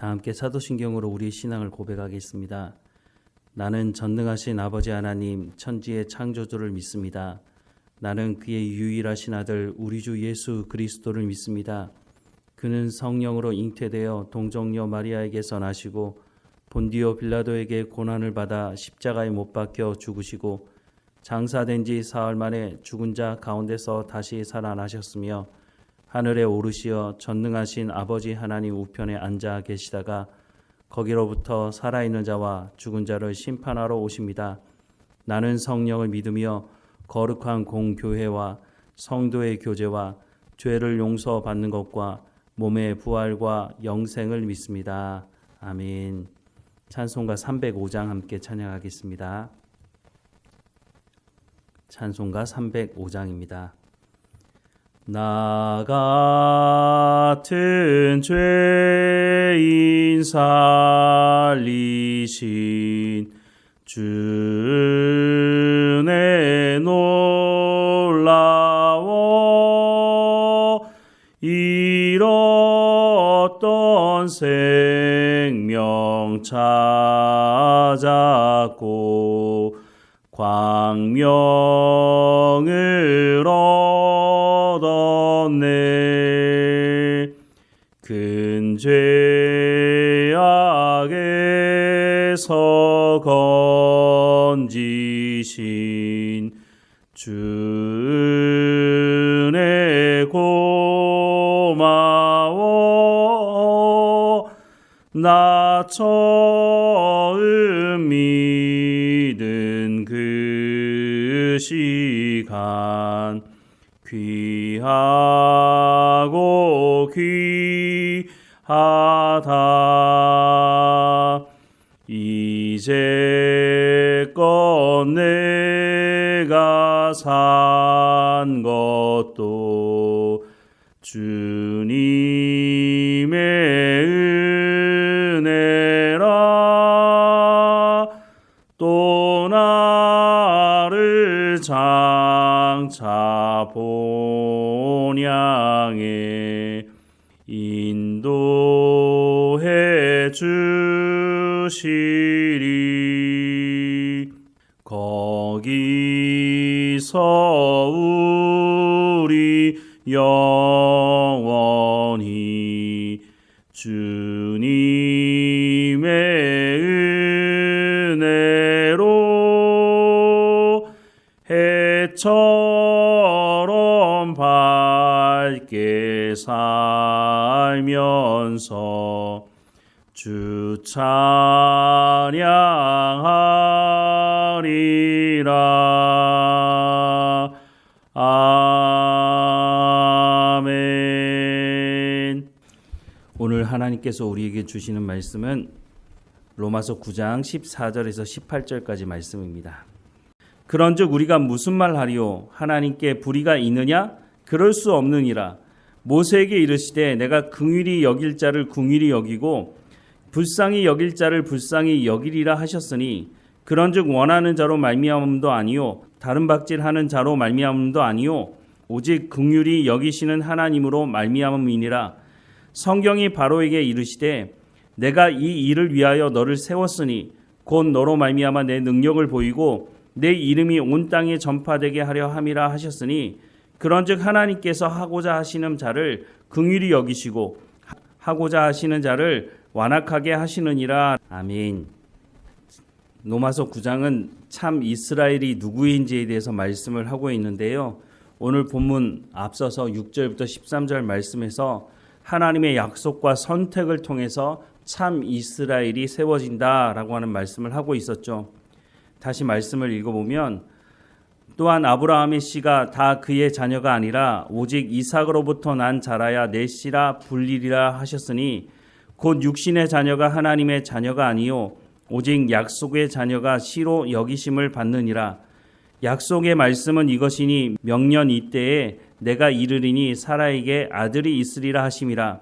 다 함께 사도신경으로 우리의 신앙을 고백하겠습니다. 나는 전능하신 아버지 하나님 천지의 창조주를 믿습니다. 나는 그의 유일하신 아들 우리 주 예수 그리스도를 믿습니다. 그는 성령으로 잉태되어 동정녀 마리아에게서 나시고 본디오 빌라도에게 고난을 받아 십자가에 못 박혀 죽으시고 장사된 지 사흘 만에 죽은 자 가운데서 다시 살아나셨으며 하늘에 오르시어 전능하신 아버지 하나님 우편에 앉아 계시다가 거기로부터 살아있는 자와 죽은 자를 심판하러 오십니다. 나는 성령을 믿으며 거룩한 공교회와 성도의 교제와 죄를 용서받는 것과 몸의 부활과 영생을 믿습니다. 아멘. 찬송가 305장 함께 찬양하겠습니다. 찬송가 305장입니다. 나 같은 죄인 살리신 주의 놀라워 잃었던 생명 찾았고 광명을 얻었네. 큰 죄악에서 건지신 주의 고마워. 나 처음 믿은 그 시간 귀하고 귀하다. 이제껏 내가 산 것도 주님의 은혜라. 또 나를 장차 본향에 인도해 주시리. 거기서 우리 영원히 주님의 은혜로 해처럼 밝게 살면서 주 찬양하리라. 아멘. 오늘 하나님께서 우리에게 주시는 말씀은 로마서 9장 14절에서 18절까지 말씀입니다. 그런즉 우리가 무슨 말 하리요? 하나님께 불의가 있느냐? 그럴 수 없느니라. 모세에게 이르시되 내가 긍휼히 여길 자를 긍휼히 여기고 불쌍히 여길 자를 불쌍히 여기리라 하셨으니 그런즉 원하는 자로 말미암음도 아니요 다른 박질하는 자로 말미암음도 아니요 오직 긍휼히 여기시는 하나님으로 말미암음이니라. 성경이 바로에게 이르시되 내가 이 일을 위하여 너를 세웠으니 곧 너로 말미암아 내 능력을 보이고 내 이름이 온 땅에 전파되게 하려 함이라 하셨으니 그런즉 하나님께서 하고자 하시는 자를 긍휼히 여기시고 하고자 하시는 자를 완악하게 하시느니라. 아멘. 로마서 9장은 참 이스라엘이 누구인지에 대해서 말씀을 하고 있는데요. 오늘 본문 앞서서 6절부터 13절 말씀에서 하나님의 약속과 선택을 통해서 참 이스라엘이 세워진다라고 하는 말씀을 하고 있었죠. 다시 말씀을 읽어보면 또한 아브라함의 씨가 다 그의 자녀가 아니라 오직 이삭으로부터 난 자라야 내 씨라 불리리라 하셨으니 곧 육신의 자녀가 하나님의 자녀가 아니요 오직 약속의 자녀가 씨로 여기심을 받느니라. 약속의 말씀은 이것이니 명년 이때에 내가 이르리니 사라에게 아들이 있으리라 하심이라.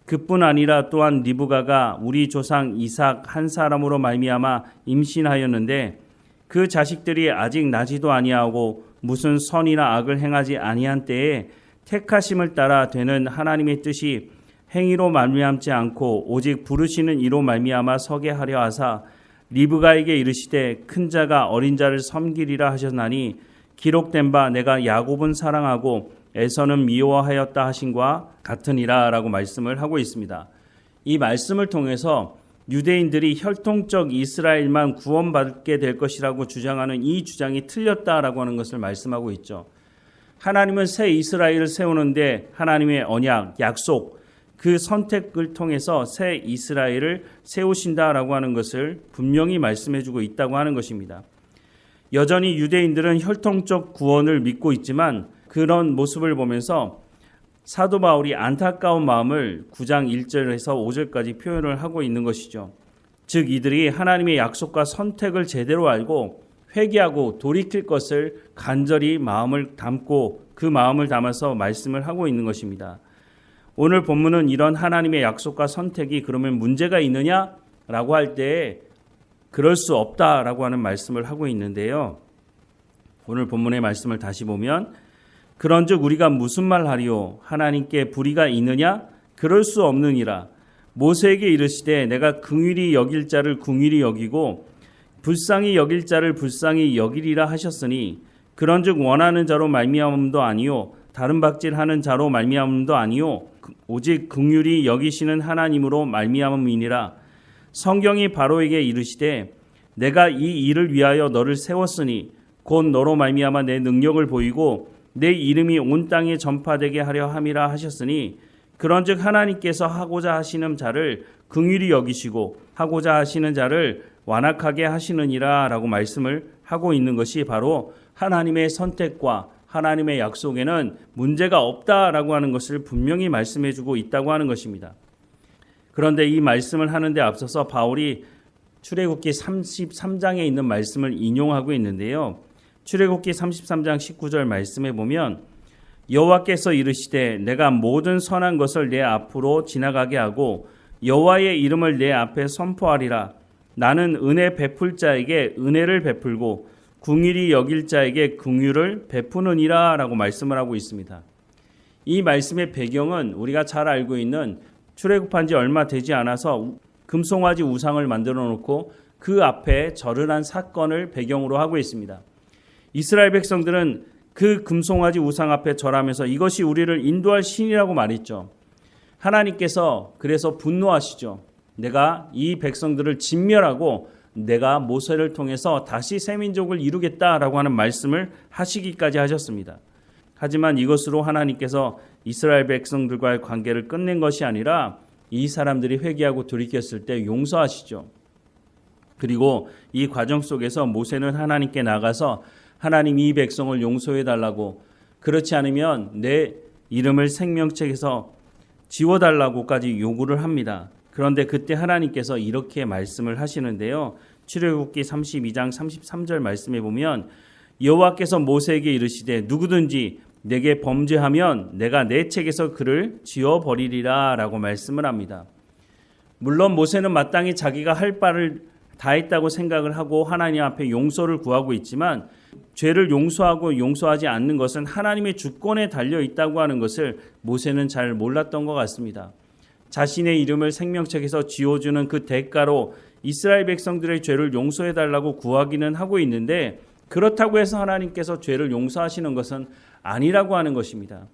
그뿐 아니라 또한 리브가가 우리 조상 이삭 한 사람으로 말미암아 임신하였는데 그 자식들이 아직 나지도 아니하고 무슨 선이나 악을 행하지 아니한 때에 택하심을 따라 되는 하나님의 뜻이 행위로 말미암지 않고 오직 부르시는 이로 말미암아 서게 하려 하사 리브가에게 이르시되 큰 자가 어린 자를 섬기리라 하셨나니 기록된 바 내가 야곱은 사랑하고 에서는 미워하였다 하신과 같으니라 라고 말씀을 하고 있습니다. 이 말씀을 통해서 유대인들이 혈통적 이스라엘만 구원받게 될 것이라고 주장하는 이 주장이 틀렸다라고 하는 것을 말씀하고 있죠. 하나님은 새 이스라엘을 세우는데 하나님의 언약, 약속, 그 선택을 통해서 새 이스라엘을 세우신다라고 하는 것을 분명히 말씀해주고 있다고 하는 것입니다. 여전히 유대인들은 혈통적 구원을 믿고 있지만 그런 모습을 보면서 사도 바울이 안타까운 마음을 9장 1절에서 5절까지 표현을 하고 있는 것이죠. 즉 이들이 하나님의 약속과 선택을 제대로 알고 회개하고 돌이킬 것을 간절히 마음을 담고 그 마음을 담아서 말씀을 하고 있는 것입니다. 오늘 본문은 이런 하나님의 약속과 선택이 그러면 문제가 있느냐라고 할 때 그럴 수 없다라고 하는 말씀을 하고 있는데요. 오늘 본문의 말씀을 다시 보면 그런즉 우리가 무슨 말 하리요 하나님께 불의가 있느냐 그럴 수 없느니라. 모세에게 이르시되 내가 긍휼히 여길 자를 긍휼히 여기고 불쌍히 여길 자를 불쌍히 여기리라 하셨으니 그런즉 원하는 자로 말미암음도 아니요 다른 박질하는 자로 말미암음도 아니요 오직 긍휼히 여기시는 하나님으로 말미암음이니라. 성경이 바로에게 이르시되 내가 이 일을 위하여 너를 세웠으니 곧 너로 말미암아 내 능력을 보이고 내 이름이 온 땅에 전파되게 하려 함이라 하셨으니 그런즉 하나님께서 하고자 하시는 자를 긍휼히 여기시고 하고자 하시는 자를 완악하게 하시느니라 라고 말씀을 하고 있는 것이 바로 하나님의 선택과 하나님의 약속에는 문제가 없다라고 하는 것을 분명히 말씀해주고 있다고 하는 것입니다. 그런데 이 말씀을 하는데 앞서서 바울이 출애굽기 33장에 있는 말씀을 인용하고 있는데요. 출애굽기 33장 19절 말씀에 보면 여호와께서 이르시되 내가 모든 선한 것을 내 앞으로 지나가게 하고 여호와의 이름을 내 앞에 선포하리라. 나는 은혜 베풀 자에게 은혜를 베풀고 긍휼히 여길 자에게 긍휼을 베푸느니라 라고 말씀을 하고 있습니다. 이 말씀의 배경은 우리가 잘 알고 있는 출애굽한 지 얼마 되지 않아서 금송아지 우상을 만들어 놓고 그 앞에 절을 한 사건을 배경으로 하고 있습니다. 이스라엘 백성들은 그 금송아지 우상 앞에 절하면서 이것이 우리를 인도할 신이라고 말했죠. 하나님께서 그래서 분노하시죠. 내가 이 백성들을 진멸하고 내가 모세를 통해서 다시 새 민족을 이루겠다라고 하는 말씀을 하시기까지 하셨습니다. 하지만 이것으로 하나님께서 이스라엘 백성들과의 관계를 끝낸 것이 아니라 이 사람들이 회개하고 돌이켰을 때 용서하시죠. 그리고 이 과정 속에서 모세는 하나님께 나가서 하나님 이 백성을 용서해달라고 그렇지 않으면 내 이름을 생명책에서 지워달라고까지 요구를 합니다. 그런데 그때 하나님께서 이렇게 말씀을 하시는데요. 출애굽기 32장 33절 말씀에 보면 여호와께서 모세에게 이르시되 누구든지 내게 범죄하면 내가 내 책에서 그를 지워버리리라 라고 말씀을 합니다. 물론 모세는 마땅히 자기가 할 바를 다 했다고 생각을 하고 하나님 앞에 용서를 구하고 있지만 죄를 용서하고 용서하지 않는 것은 하나님의 주권에 달려 있다고 하는 것을 모세는 잘 몰랐던 것 같습니다. 자신의 이름을 생명책에서 지워주는 그 대가로 이스라엘 백성들의 죄를 용서해달라고 구하기는 하고 있는데 그렇다고 해서 하나님께서 죄를 용서하시는 것은 아니라고 하는 것입니다.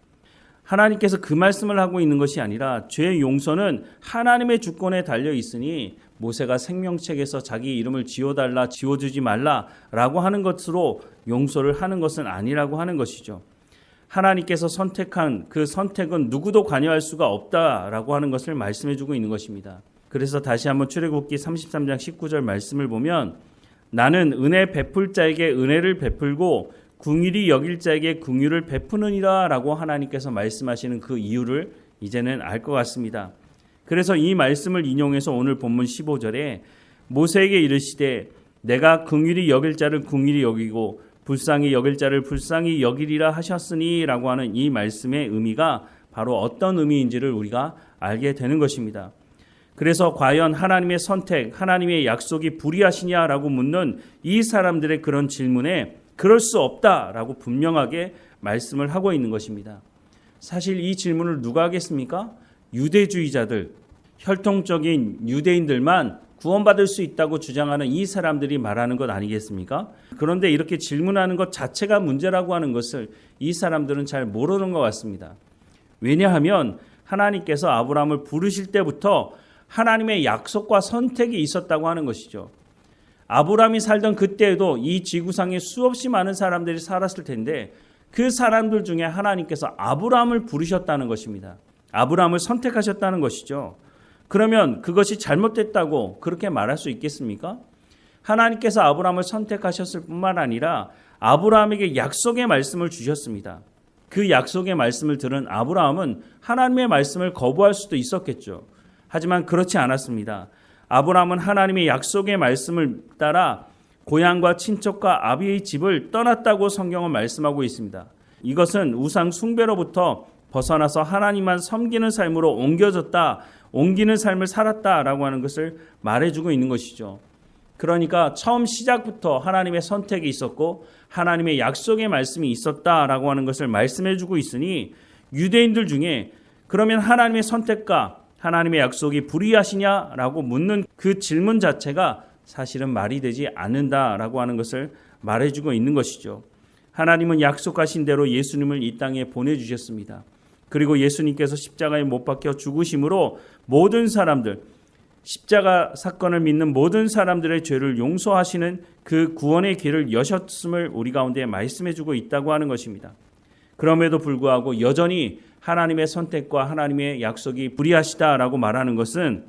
하나님께서 그 말씀을 하고 있는 것이 아니라 죄 용서는 하나님의 주권에 달려 있으니 모세가 생명책에서 자기 이름을 지워달라 지워주지 말라라고 하는 것으로 용서를 하는 것은 아니라고 하는 것이죠. 하나님께서 선택한 그 선택은 누구도 관여할 수가 없다라고 하는 것을 말씀해주고 있는 것입니다. 그래서 다시 한번 출애굽기 33장 19절 말씀을 보면 나는 은혜 베풀 자에게 은혜를 베풀고 긍휼히 여길 자에게 긍휼을 베푸느니라 라고 하나님께서 말씀하시는 그 이유를 이제는 알 것 같습니다. 그래서 이 말씀을 인용해서 오늘 본문 15절에 모세에게 이르시되 내가 긍휼히 여길 자를 긍휼히 여기고 불쌍히 여길 자를 불쌍히 여기리라 하셨으니 라고 하는 이 말씀의 의미가 바로 어떤 의미인지를 우리가 알게 되는 것입니다. 그래서 과연 하나님의 선택, 하나님의 약속이 불의하시냐라고 묻는 이 사람들의 그런 질문에 그럴 수 없다라고 분명하게 말씀을 하고 있는 것입니다. 사실 이 질문을 누가 하겠습니까? 유대주의자들, 혈통적인 유대인들만 구원받을 수 있다고 주장하는 이 사람들이 말하는 것 아니겠습니까? 그런데 이렇게 질문하는 것 자체가 문제라고 하는 것을 이 사람들은 잘 모르는 것 같습니다. 왜냐하면 하나님께서 아브라함을 부르실 때부터 하나님의 약속과 선택이 있었다고 하는 것이죠. 아브라함이 살던 그때에도 이 지구상에 수없이 많은 사람들이 살았을 텐데 그 사람들 중에 하나님께서 아브라함을 부르셨다는 것입니다. 아브라함을 선택하셨다는 것이죠. 그러면 그것이 잘못됐다고 그렇게 말할 수 있겠습니까? 하나님께서 아브라함을 선택하셨을 뿐만 아니라 아브라함에게 약속의 말씀을 주셨습니다. 그 약속의 말씀을 들은 아브라함은 하나님의 말씀을 거부할 수도 있었겠죠. 하지만 그렇지 않았습니다. 아브라함은 하나님의 약속의 말씀을 따라 고향과 친척과 아비의 집을 떠났다고 성경은 말씀하고 있습니다. 이것은 우상 숭배로부터 벗어나서 하나님만 섬기는 삶으로 옮기는 삶을 살았다라고 하는 것을 말해주고 있는 것이죠. 그러니까 처음 시작부터 하나님의 선택이 있었고 하나님의 약속의 말씀이 있었다라고 하는 것을 말씀해주고 있으니 유대인들 중에 그러면 하나님의 선택과 하나님의 약속이 불의하시냐라고 묻는 그 질문 자체가 사실은 말이 되지 않는다라고 하는 것을 말해주고 있는 것이죠. 하나님은 약속하신 대로 예수님을 이 땅에 보내주셨습니다. 그리고 예수님께서 십자가에 못 박혀 죽으심으로 모든 사람들, 십자가 사건을 믿는 모든 사람들의 죄를 용서하시는 그 구원의 길을 여셨음을 우리 가운데 말씀해주고 있다고 하는 것입니다. 그럼에도 불구하고 여전히 하나님의 선택과 하나님의 약속이 불의하시다라고 말하는 것은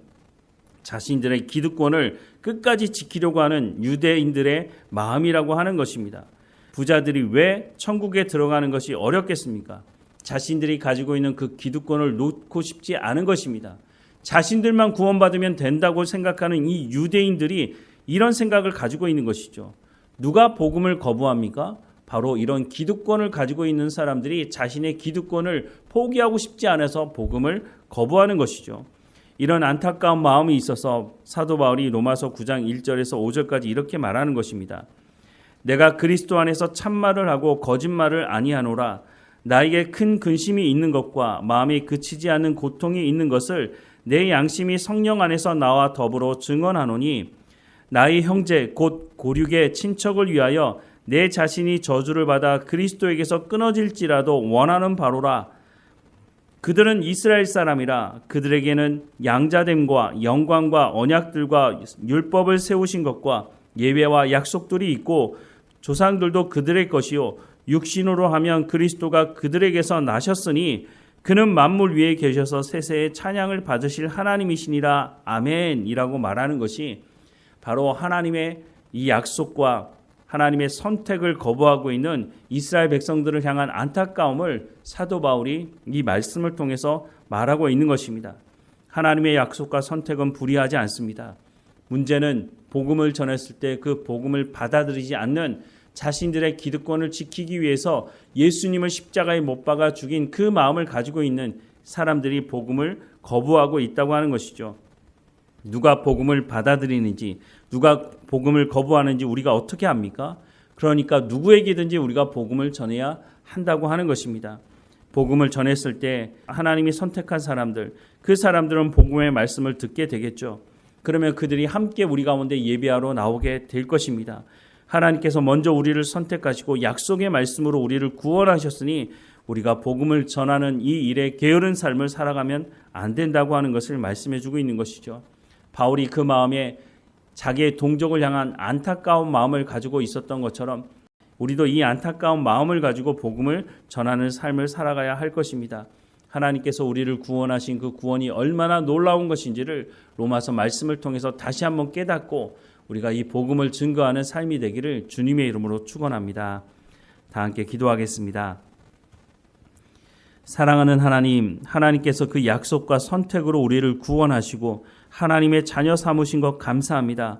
자신들의 기득권을 끝까지 지키려고 하는 유대인들의 마음이라고 하는 것입니다. 부자들이 왜 천국에 들어가는 것이 어렵겠습니까? 자신들이 가지고 있는 그 기득권을 놓고 싶지 않은 것입니다. 자신들만 구원받으면 된다고 생각하는 이 유대인들이 이런 생각을 가지고 있는 것이죠. 누가 복음을 거부합니까? 바로 이런 기득권을 가지고 있는 사람들이 자신의 기득권을 포기하고 싶지 않아서 복음을 거부하는 것이죠. 이런 안타까운 마음이 있어서 사도 바울이 로마서 9장 1절에서 5절까지 이렇게 말하는 것입니다. 내가 그리스도 안에서 참말을 하고 거짓말을 아니하노라. 나에게 큰 근심이 있는 것과 마음이 그치지 않는 고통이 있는 것을 내 양심이 성령 안에서 나와 더불어 증언하노니 나의 형제 곧 고륙의 친척을 위하여 내 자신이 저주를 받아 그리스도에게서 끊어질지라도 원하는 바로라. 그들은 이스라엘 사람이라. 그들에게는 양자됨과 영광과 언약들과 율법을 세우신 것과 예배와 약속들이 있고 조상들도 그들의 것이요 육신으로 하면 그리스도가 그들에게서 나셨으니 그는 만물 위에 계셔서 세세의 찬양을 받으실 하나님이시니라. 아멘이라고 말하는 것이 바로 하나님의 이 약속과 하나님의 선택을 거부하고 있는 이스라엘 백성들을 향한 안타까움을 사도 바울이 이 말씀을 통해서 말하고 있는 것입니다. 하나님의 약속과 선택은 불의하지 않습니다. 문제는 복음을 전했을 때 그 복음을 받아들이지 않는 자신들의 기득권을 지키기 위해서 예수님을 십자가에 못 박아 죽인 그 마음을 가지고 있는 사람들이 복음을 거부하고 있다고 하는 것이죠. 누가 복음을 받아들이는지, 누가 복음을 거부하는지 우리가 어떻게 합니까? 그러니까 누구에게든지 우리가 복음을 전해야 한다고 하는 것입니다. 복음을 전했을 때 하나님이 선택한 사람들, 그 사람들은 복음의 말씀을 듣게 되겠죠. 그러면 그들이 함께 우리 가운데 예배하러 나오게 될 것입니다. 하나님께서 먼저 우리를 선택하시고 약속의 말씀으로 우리를 구원하셨으니 우리가 복음을 전하는 이 일에 게으른 삶을 살아가면 안 된다고 하는 것을 말씀해 주고 있는 것이죠. 바울이 그 마음에 자기의 동족을 향한 안타까운 마음을 가지고 있었던 것처럼 우리도 이 안타까운 마음을 가지고 복음을 전하는 삶을 살아가야 할 것입니다. 하나님께서 우리를 구원하신 그 구원이 얼마나 놀라운 것인지를 로마서 말씀을 통해서 다시 한번 깨닫고 우리가 이 복음을 증거하는 삶이 되기를 주님의 이름으로 축원합니다. 다 함께 기도하겠습니다. 사랑하는 하나님, 하나님께서 그 약속과 선택으로 우리를 구원하시고 하나님의 자녀 삼으신 것 감사합니다.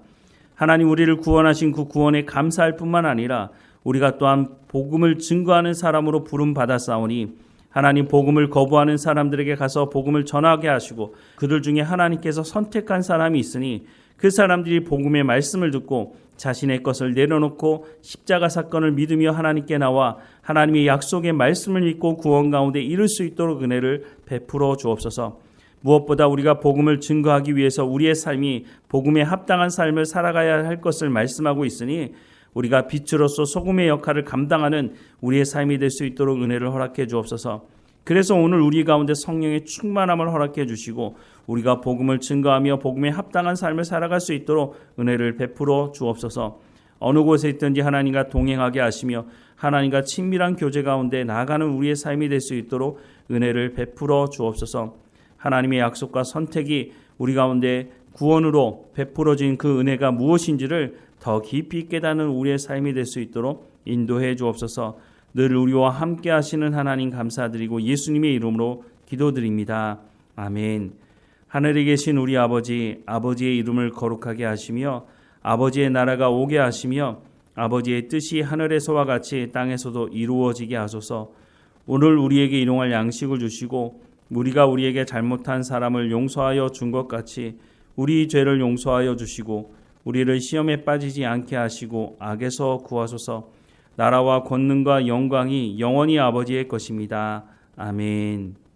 하나님, 우리를 구원하신 그 구원에 감사할 뿐만 아니라 우리가 또한 복음을 증거하는 사람으로 부름 받았사오니 하나님, 복음을 거부하는 사람들에게 가서 복음을 전하게 하시고 그들 중에 하나님께서 선택한 사람이 있으니 그 사람들이 복음의 말씀을 듣고 자신의 것을 내려놓고 십자가 사건을 믿으며 하나님께 나와 하나님의 약속의 말씀을 믿고 구원 가운데 이룰 수 있도록 은혜를 베풀어 주옵소서. 무엇보다 우리가 복음을 증거하기 위해서 우리의 삶이 복음에 합당한 삶을 살아가야 할 것을 말씀하고 있으니 우리가 빛으로서 소금의 역할을 감당하는 우리의 삶이 될 수 있도록 은혜를 허락해 주옵소서. 그래서 오늘 우리 가운데 성령의 충만함을 허락해 주시고 우리가 복음을 증거하며 복음에 합당한 삶을 살아갈 수 있도록 은혜를 베풀어 주옵소서. 어느 곳에 있든지 하나님과 동행하게 하시며 하나님과 친밀한 교제 가운데 나아가는 우리의 삶이 될 수 있도록 은혜를 베풀어 주옵소서. 하나님의 약속과 선택이 우리 가운데 구원으로 베풀어진 그 은혜가 무엇인지를 더 깊이 깨닫는 우리의 삶이 될 수 있도록 인도해 주옵소서. 늘 우리와 함께 하시는 하나님 감사드리고 예수님의 이름으로 기도드립니다. 아멘. 하늘에 계신 우리 아버지, 아버지의 이름을 거룩하게 하시며 아버지의 나라가 오게 하시며 아버지의 뜻이 하늘에서와 같이 땅에서도 이루어지게 하소서. 오늘 우리에게 일용할 양식을 주시고 우리가 우리에게 잘못한 사람을 용서하여 준 것 같이 우리 죄를 용서하여 주시고 우리를 시험에 빠지지 않게 하시고 악에서 구하소서. 나라와 권능과 영광이 영원히 아버지의 것입니다. 아멘.